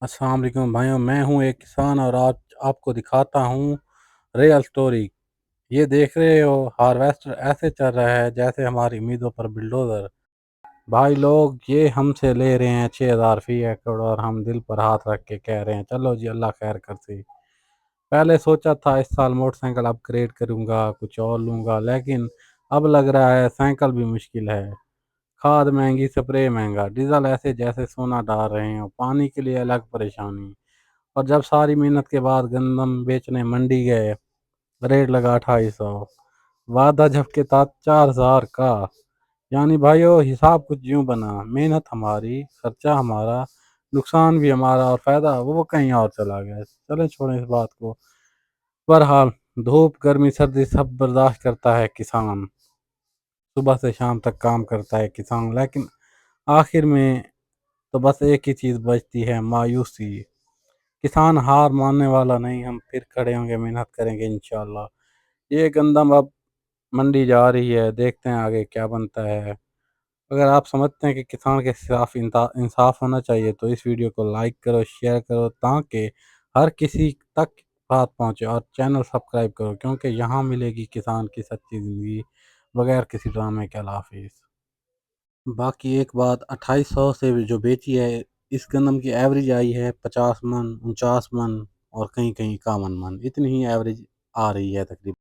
अस्सलाम वालेकुम भाइयों, मैं हूँ एक किसान और आज आपको दिखाता हूँ रियल स्टोरी। ये देख रहे हो, हार्वेस्टर ऐसे चल रहा है जैसे हमारी उम्मीदों पर बुलडोज़र। भाई लोग ये हमसे ले रहे हैं 6000 फी एकड़ और हम दिल पर हाथ रख के कह रहे हैं चलो जी अल्लाह खैर करते। पहले सोचा था इस साल मोटरसाइकिल अपग्रेड करूँगा, कुछ और लूँगा, लेकिन अब लग रहा है साइकिल भी मुश्किल है। खाद महंगी, स्प्रे महंगा, डीजल ऐसे जैसे सोना डाल रहे हो, पानी के लिए अलग परेशानी। और जब सारी मेहनत के बाद गंदम बेचने मंडी गए, रेट लगा 2800, वादा जबकि था 4000 का। यानी भाइयों हिसाब कुछ यूं बना, मेहनत हमारी, खर्चा हमारा, नुकसान भी हमारा और फायदा वो कहीं और चला गया। चले छोड़ें इस बात को। बहरहाल धूप गर्मी सर्दी सब बर्दाश्त करता है किसान, सुबह से शाम तक काम करता है किसान, लेकिन आखिर में तो बस एक ही चीज़ बचती है, मायूसी। किसान हार मानने वाला नहीं, हम फिर खड़े होंगे, मेहनत करेंगे इंशाल्लाह। ये गंदम अब मंडी जा रही है, देखते हैं आगे क्या बनता है। अगर आप समझते हैं कि किसान के खिलाफ इंसाफ होना चाहिए तो इस वीडियो को लाइक करो, शेयर करो, ताकि हर किसी तक बात पहुंचे, और चैनल सब्सक्राइब करो क्योंकि यहाँ मिलेगी किसान की सच्ची ज़िंदगी बगैर किसी ड्रामे के। अल्लाह हाफिज़। बाकी एक बात, 2800 से जो बेची है, इस गंदम की एवरेज आई है 50 मन, 49 मन और कहीं कहीं 51 मन, इतनी ही एवरेज आ रही है तकरीबन।